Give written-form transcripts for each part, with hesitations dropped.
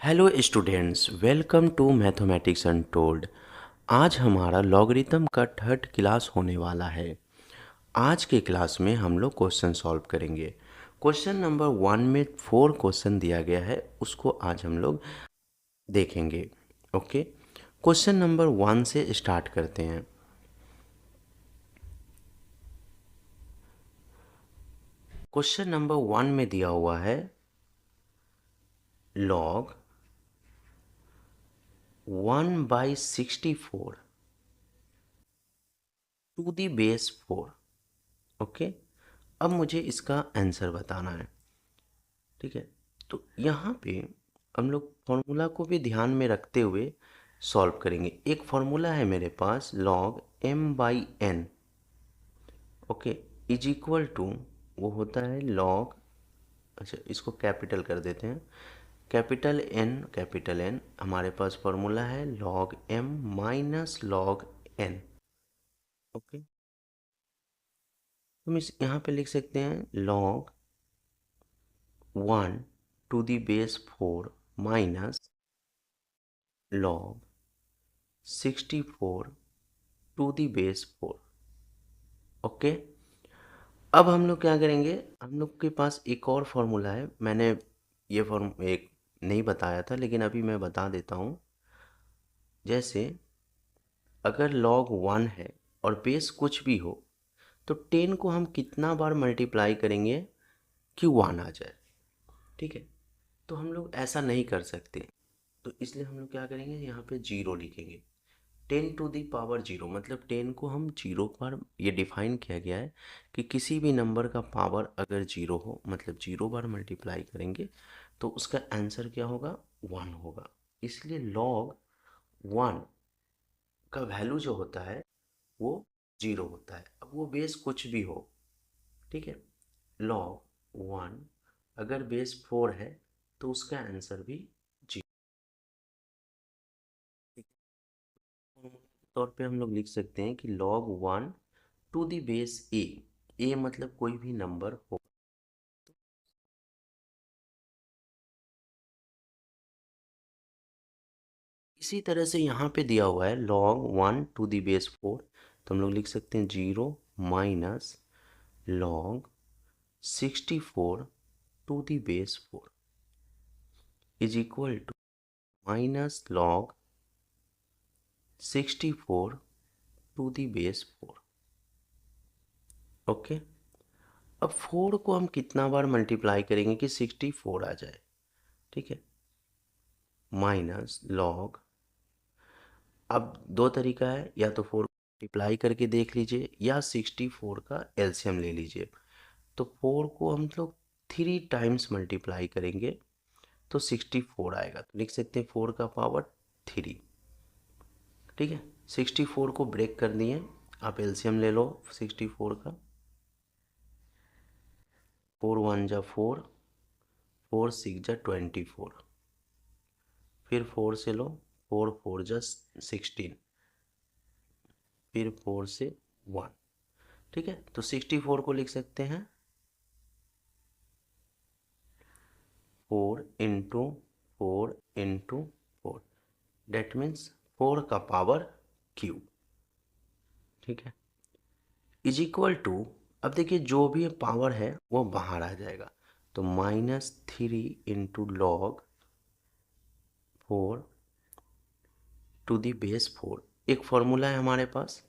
Hello students, welcome to mathematics untold. आज हमारा logarithm का थर्ड क्लास होने वाला है। आज के क्लास में हम लोग क्वेश्चन सॉल्व करेंगे। क्वेश्चन नंबर 1 में 4 क्वेश्चन दिया गया है, उसको आज हम लोग देखेंगे। ओके, क्वेश्चन नंबर 1 से स्टार्ट करते हैं। क्वेश्चन नंबर 1 में दिया हुआ है log 1/64 to the base 4। Okay, अब मुझे इसका आंसर बताना है। ठीक है, तो यहाँ पे हम लोग फॉर्मूला को भी ध्यान में रखते हुए सॉल्व करेंगे। एक फॉर्मूला है मेरे पास log m/n, okay, is equal to, वो होता है log, अच्छा इसको कैपिटल कर देते हैं, कैपिटल एन हमारे पास फॉर्मूला है log m minus log n। Okay, हम इस यहाँ पे लिख सकते हैं log 1 to the base 4 minus log 64 to the base 4। Okay, अब हम लोग क्या करेंगे, हम लोग के पास एक और फॉर्मूला है। मैंने ये फॉर्म एक नहीं बताया था, लेकिन अभी मैं बता देता हूँ। जैसे अगर log 1 है और बेस कुछ भी हो, तो 10 को हम कितना बार मल्टीप्लाई करेंगे कि 1 आ जाए। ठीक है, तो हम लोग ऐसा नहीं कर सकते, तो इसलिए हम लोग क्या करेंगे, यहाँ पे 0 लिखेंगे। 10 टू दी पावर 0 मतलब 10 को हम 0 पर, ये डिफाइन किया गया है कि किसी भी नंबर का पावर अगर 0 हो, मतलब 0 बार मल्टीप्लाई करेंगे तो उसका आंसर क्या होगा, 1 होगा। इसलिए log 1 का वैल्यू जो होता है वो 0 होता है, अब वो बेस कुछ भी हो। ठीक है, log 1 अगर बेस 4 है तो उसका आंसर भी 0। तौर पे हम लोग लिख सकते हैं कि log 1 टू दी बेस ए मतलब कोई भी नंबर हो। इसी तरह से यहाँ पे दिया हुआ है log 1 टू दी बेस 4, तो हम लोग लिख सकते हैं 0 minus log 64 to the base 4 is equal to minus log 64 to the base 4। Okay, अब 4 को हम कितना बार मल्टीप्लाई करेंगे कि 64 आ जाए। ठीक है, माइनस log, अब दो तरीका है, या तो 4 मल्टीप्लाई करके देख लीजिए या 64 का एलसीएम ले लीजिए। तो 4 को हम लोग 3 टाइम्स मल्टीप्लाई करेंगे तो 64 आएगा, तो लिख सकते हैं 4 का पावर 3। ठीक है, 64 को ब्रेक कर दिए, आप एलसीएम ले लो 64 का। 4 1 जा 4, 4 6 जा 24, फिर 4 से लो, 4 4 जा 16, फिर 4 से 1। ठीक है, तो 64 को लिख सकते हैं 4 इंटू 4 इंटू 4, डेट मीन्स 4 का पावर क्यूब। ठीक है, इज इक्वल टू, अब देखिए जो भी पावर है वो बाहर आ जाएगा, तो -3 into log 4 to the base 4। एक फॉर्मूला है हमारे पास,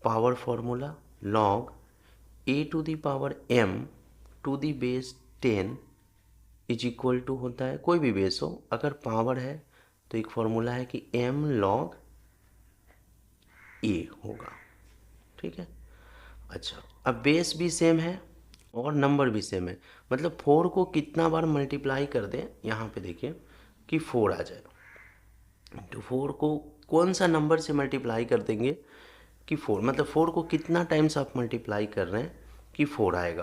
power formula, log a to the power m to the base 10 is equal to होता है, कोई भी बेस हो अगर पावर है तो एक फॉर्मूला है कि m log a होगा। ठीक है, अच्छा अब बेस भी सेम है और नंबर भी सेम है, मतलब 4 को कितना बार मल्टीप्लाई कर दें, यहाँ पे देखिए कि 4 आ जाए, तो 4 को कौन सा नंबर से मल्टीप्लाई कर देंगे कि 4, मतलब 4 को कितना टाइम्स आप मल्टीप्लाई कर रहे हैं कि 4 आएगा,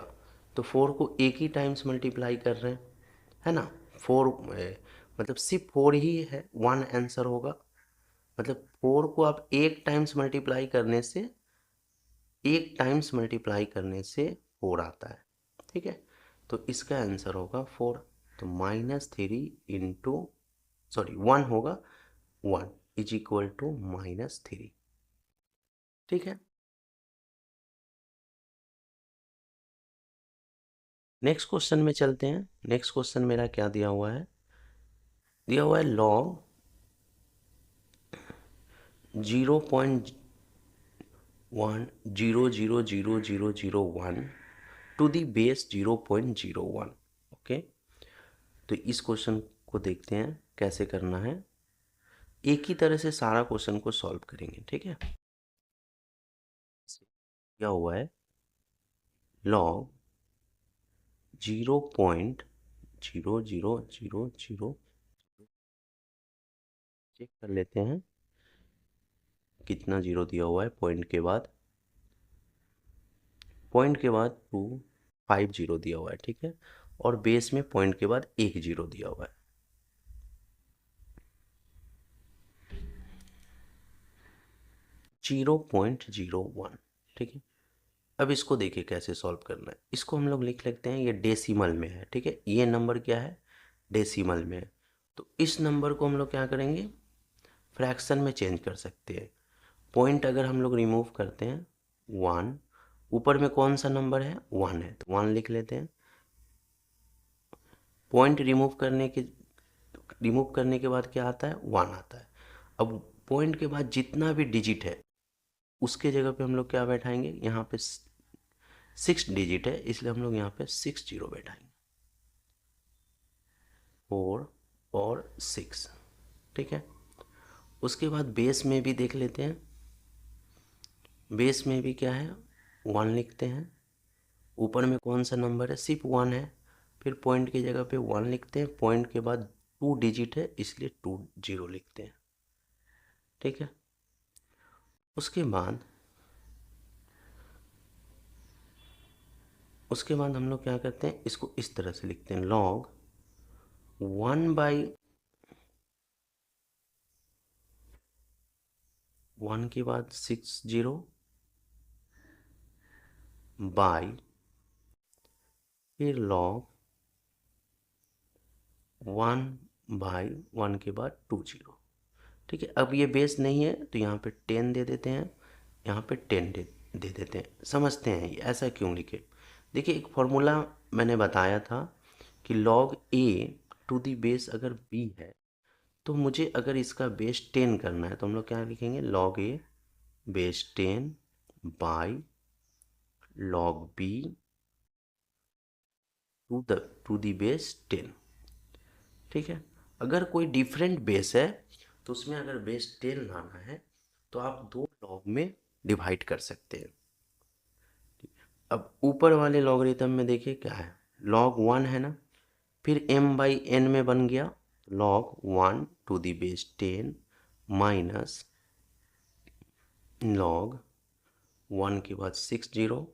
तो 4 को एक ही टाइम्स मल्टीप्लाई कर रहे हैं, है ना। 4 मतलब सिर्फ 4 ही है, 1 आंसर होगा, मतलब 4 को आप एक टाइम्स मल्टीप्लाई करने से 4 आता है। ठीक है, तो इसका आंसर होगा 4, तो -3 इंटू सॉरी 1 होगा, 1 इज इक्वल टू -3। ठीक है, नेक्स्ट क्वेश्चन में चलते हैं। नेक्स्ट क्वेश्चन मेरा क्या दिया हुआ है, दिया हुआ है log 0.1000001 to the base 0.01। Okay, तो इस क्वेश्चन को देखते हैं कैसे करना है। एक ही तरह से सारा क्वेश्चन को सॉल्व करेंगे। ठीक है, क्या हुआ है log 0.0000, चेक कर लेते हैं कितना जीरो दिया हुआ है। पॉइंट के बाद 250 दिया हुआ है। ठीक है, और बेस में पॉइंट के बाद 1 जीरो दिया हुआ है। 0.01। ठीक है, अब इसको देखिए कैसे सॉल्व करना है। इसको हम लोग लिख लेते हैं, ये डेसिमल में है। ठीक है, ये नंबर क्या है, डेसिमल में है। तो इस नंबर को हम लोग क्या करेंगे, फ्रैक्शन में चेंज कर सकते हैं। पॉइंट अगर हम लोग रिमूव करते हैं 1, ऊपर में कौन सा नंबर है, 1 है, तो 1 लिख लेते हैं। पॉइंट रिमूव करने के बाद क्या आता है, 1 आता है। अब पॉइंट के बाद जितना भी डिजिट है उसके जगह पे हम लोग क्या बैठाएंगे, यहाँ पे 6 डिजिट है, इसलिए हम लोग यहाँ पे 6 जीरो बैठाएंगे, 4 और 6। ठीक है, उसके बाद बेस में भी देख लेते हैं। बेस में भी क्या है, 1 लिखते हैं। ऊपर में कौन सा नंबर है, सिर्फ 1 है। फिर पॉइंट की जगह पे 1 लिखते हैं, पॉइंट के बाद 2 डिजिट है इसलिए 2 जीरो लिखते हैं। ठीक है, उसके बाद हम लोग क्या करते हैं, इसको इस तरह से लिखते हैं, log 1/1 के बाद 6 जीरो बाई, फिर log 1/1 के बाद 2 जीरो। ठीक है, अब ये बेस नहीं है तो यहाँ पे 10 दे देते हैं, यहाँ पे 10 दे देते हैं। समझते हैं ये ऐसा क्यों लिखे। देखिए, एक फॉर्मूला मैंने बताया था कि log a to the base अगर b है तो मुझे अगर इसका बेस 10 करना है तो हम लोग क्या लिखेंगे, log a base 10 by log b to the base 10। ठीक है, अगर कोई डिफरेंट बेस है तो उसमें अगर बेस 10 लाना है तो आप 2 लॉग में डिवाइड कर सकते हैं। अब ऊपर वाले लॉगरिथम में देखिए क्या है, log 1 है ना, फिर m/n में बन गया log 1 to the base 10 minus log 1 के बाद 6 zero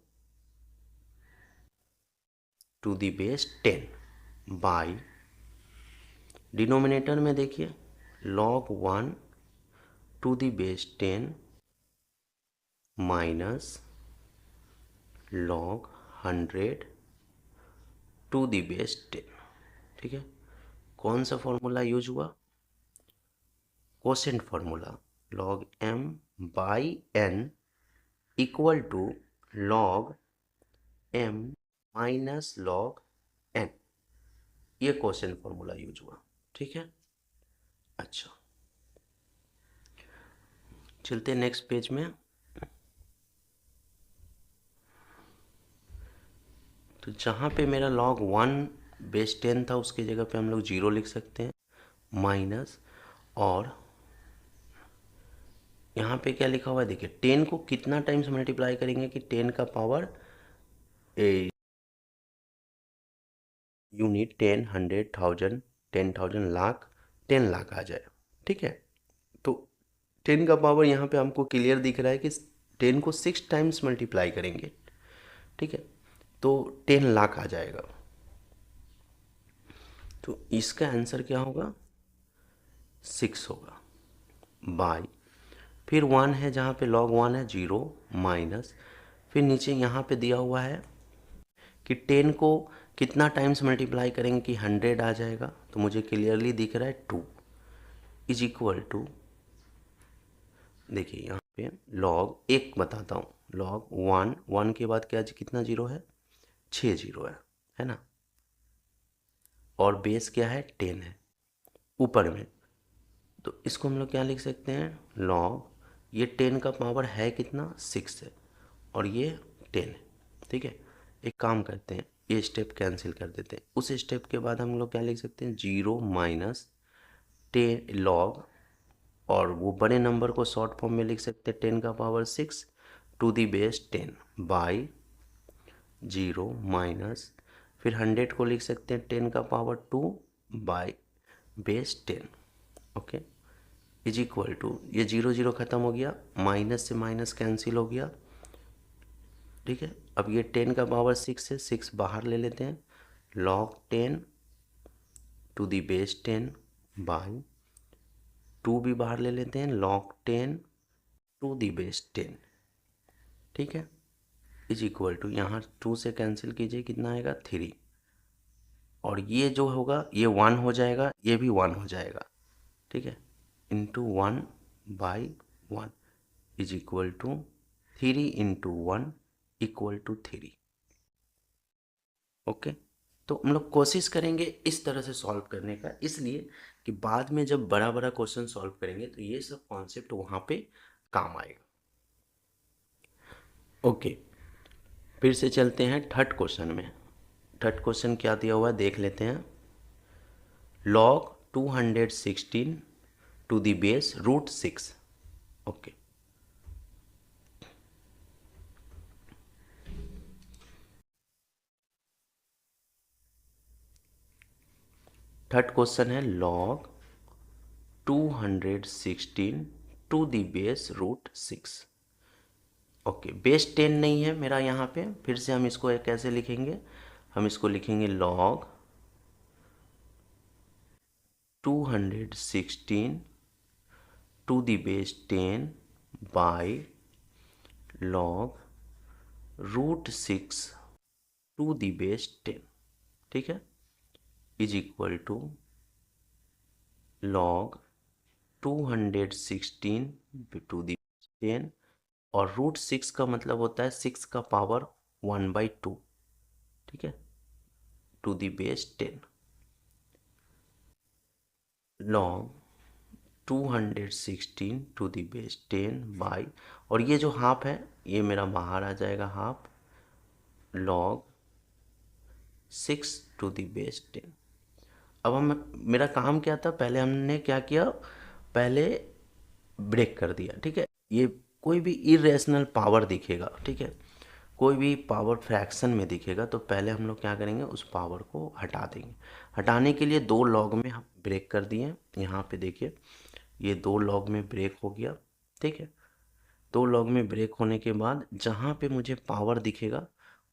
to the base 10 by, denominator में देखिए log 1 to the base 10 minus log 100 to the base 10। ठीक है, कौन सा फॉर्मूला यूज हुआ, quotient formula, log m by n equal to log m minus log n, ये कोसेंट फॉर्मूला यूज हुआ। ठीक है, अच्छा चलते नेक्स्ट पेज में। तो जहाँ पे मेरा log 1 बेस 10 था उसके जगह पे हम लोग 0 लिख सकते हैं, माइनस, और यहाँ पे क्या लिखा हुआ है देखिए, 10 को कितना टाइम्स मल्टीप्लाई करेंगे कि 10 का पावर यूनिट 10, 100, 1000, 10,000, लाख, 10 लाख आ जाए। ठीक है, तो 10 का पावर यहाँ पे हमको क्लियर दिख रहा है कि 10 को 6 टाइम्स मल्टीप्लाई करेंगे। ठीक है, तो 10 लाख आ जाएगा। तो इसका आंसर क्या होगा, 6 होगा, बाई, फिर 1 है जहाँ पे log 1 है 0 माइनस, फिर नीचे यहाँ पे दिया हुआ है कि 10 को कितना टाइम्स मल्टीप्लाई करेंगे कि 100 आ जाएगा, तो मुझे क्लियरली दिख रहा है 2। इज इक्वल टू, देखिए यहाँ पे लॉग एक बताता हूँ, लॉग वन, वन के बाद क्या कितना जीरो है, 6 जीरो है ना, और बेस क्या है 10 है ऊपर में। तो इसको हम लोग क्या लिख सकते हैं, लॉग, ये 10 का पावर है कितना 6 है, और ये 10 है। ठीक है, एक काम करते हैं, ये स्टेप कैंसिल कर देते हैं। उस स्टेप के बाद हम लोग क्या लिख सकते हैं, 0 माइनस 10 लॉग, और वो बड़े नंबर को शॉर्ट फॉर्म में लिख सकते हैं 10 का power 6 to the base 10 by 0 minus, फिर 100 को लिख सकते हैं 10 का power 2 by base 10। Okay, is equal to, ये 0 0 ख़त्म हो गया, माइनस से माइनस कैंसिल हो गया। ठीक है, अब ये 10 का पावर 6 है, 6 बाहर ले लेते हैं, log 10 to the base 10 by 2 भी बाहर ले लेते हैं, लॉग 10 टू दी बेस 10। ठीक है, इज इक्वल टू, यहाँ 2 से कैंसिल कीजिए, कितना आएगा 3, और ये जो होगा ये 1 हो जाएगा, ये भी 1 हो जाएगा। ठीक है, into 1 by 1 is equal to 3 into 1 equal to 3। Okay, तो हम लोग कोशिश करेंगे इस तरह से सॉल्व करने का, इसलिए कि बाद में जब बड़ा बड़ा क्वेश्चन सॉल्व करेंगे तो ये सब कॉन्सेप्ट वहाँ पे काम आएगा। ओके, फिर से चलते हैं थर्ड क्वेश्चन में। थर्ड क्वेश्चन क्या दिया हुआ है देख लेते हैं, log 216 to the base root 6। Okay, third question है log 216 to the base root 6। Okay, base 10 नहीं है मेरा यहाँ पे, फिर से हम इसको कैसे लिखेंगे, हम इसको लिखेंगे log 216 to the base 10 by log root 6 to the base 10। ठीक है, is equal to log 216 to the 10, और रूट 6 का मतलब होता है 6 का पावर 1/2। ठीक है, to the base 10, log 216 to the base 10 by, और ये जो हाफ है ये मेरा बाहर आ जाएगा, half log 6 to the base 10। अब हम, मेरा काम क्या था, पहले हमने क्या किया, पहले ब्रेक कर दिया। ठीक है, ये कोई भी इरेशनल पावर दिखेगा, ठीक है, कोई भी पावर फ्रैक्शन में दिखेगा तो पहले हम लोग क्या करेंगे, उस पावर को हटा देंगे। हटाने के लिए 2 लॉग में हम ब्रेक कर दिए, यहाँ पे देखिए ये 2 लॉग में ब्रेक हो गया। ठीक है, 2 लॉग में ब्रेक होने के बाद जहाँ पे मुझे पावर दिखेगा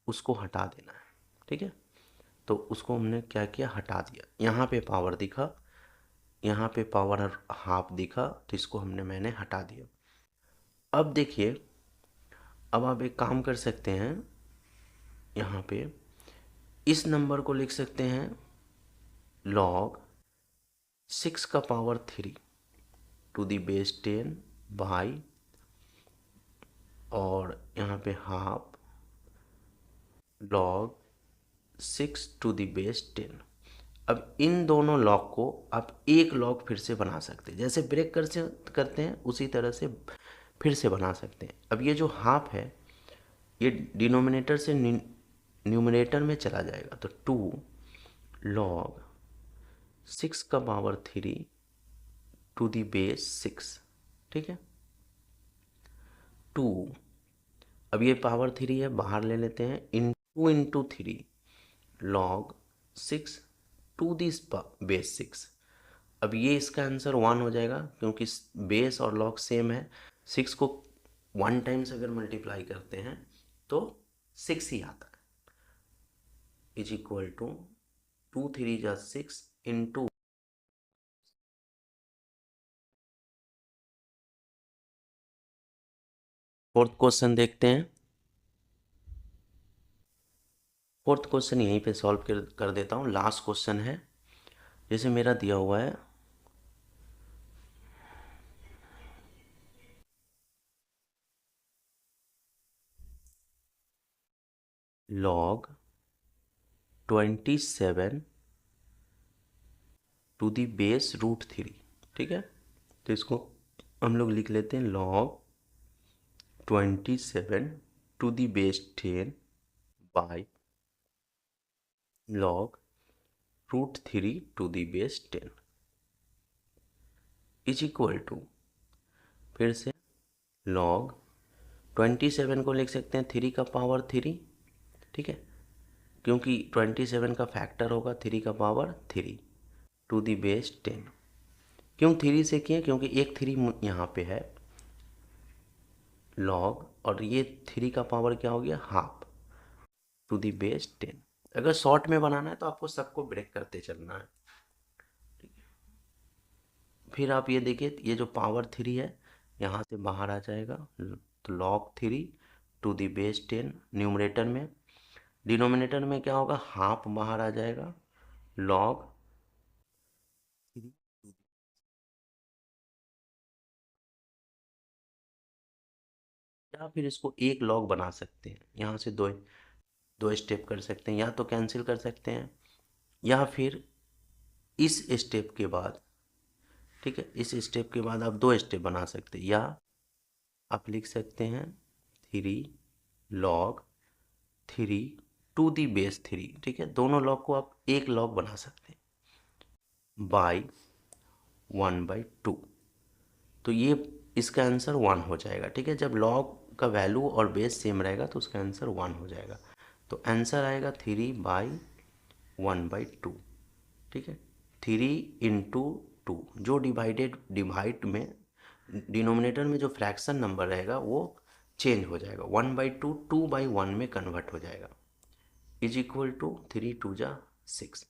उसको हटा देना है। ठीक है, तो उसको हमने क्या किया, हटा दिया। यहाँ पे पावर दिखा, यहाँ पे पावर हाफ दिखा, तो इसको मैंने हटा दिया। अब देखिए, अब आप एक काम कर सकते हैं, यहाँ पे इस नंबर को लिख सकते हैं log 6 का power 3 to the base 10 by, और यहाँ पे half log 6 to the base 10। अब इन दोनों लॉग को आप एक लॉग फिर से बना सकते हैं, जैसे ब्रेक करते हैं उसी तरह से फिर से बना सकते हैं। अब ये जो हाफ है ये डिनोमिनेटर से न्यूमरेटर में चला जाएगा, तो 2 log 6 का पावर 3 टू दी बेस 6। ठीक है, 2, अब ये पावर 3 है, बाहर ले लेते हैं, इन 2 into 3 log 6 to the base 6। अब ये इसका आंसर 1 हो जाएगा, क्योंकि बेस और log सेम है। 6 को 1 टाइम्स अगर मल्टीप्लाई करते हैं तो 6 ही आता है, इज इक्वल टू 2 3 जा 6 इंटू। फोर्थ क्वेश्चन देखते हैं। फोर्थ क्वेश्चन यहीं पे सॉल्व कर देता हूँ, लास्ट क्वेश्चन है। जैसे मेरा दिया हुआ है log 27 to the base root 3। ठीक है, तो इसको हम लोग लिख लेते हैं log 27 to the base 10 by log root 3 to the base 10 is equal to, फिर से log 27 को लिख सकते हैं 3 का पावर 3। ठीक है, क्योंकि 27 का फैक्टर होगा 3 का पावर 3 टू दी बेस 10। क्यों 3 से किए, क्योंकि एक 3 यहाँ पे है log, और ये 3 का पावर क्या हो गया, हाफ टू दी बेस 10। अगर शॉर्ट में बनाना है तो आपको सबको ब्रेक करते चलना है। फिर आप ये देखिए, ये जो पावर 3 है यहाँ से बाहर आ जाएगा, तो log 3 to the base 10 numerator में। डिनोमिनेटर में क्या होगा, हाफ बाहर आ जाएगा, log 3, या फिर इसको एक log बना सकते हैं। यहाँ से दो स्टेप कर सकते हैं, या तो कैंसिल कर सकते हैं, या फिर इस स्टेप के बाद, ठीक है, इस स्टेप के बाद आप 2 स्टेप बना सकते हैं, या आप लिख सकते हैं 3 log 3 टू दी बेस 3। ठीक है, दोनों log को आप एक log बना सकते हैं बाई 1/2। तो ये इसका आंसर 1 हो जाएगा। ठीक है, जब log का वैल्यू और बेस सेम रहेगा तो उसका आंसर 1 हो जाएगा। तो आंसर आएगा 3/1/2। ठीक है, 3 × 2, जो डिवाइड में डिनोमिनेटर में जो फ्रैक्शन नंबर रहेगा वो चेंज हो जाएगा, 1/2 2/1 में कन्वर्ट हो जाएगा, इज इक्वल टू 3 2 जा 6।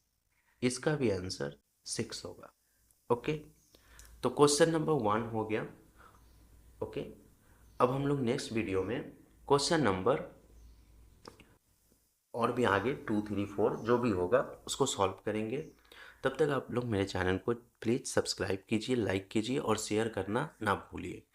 इसका भी आंसर 6 होगा। ओके, तो क्वेश्चन नंबर 1 हो गया। ओके, अब हम लोग नेक्स्ट वीडियो में क्वेश्चन नंबर और भी आगे 2 3 4 जो भी होगा उसको सॉल्व करेंगे। तब तक आप लोग मेरे चैनल को प्लीज़ सब्सक्राइब कीजिए, लाइक कीजिए और शेयर करना ना भूलिए।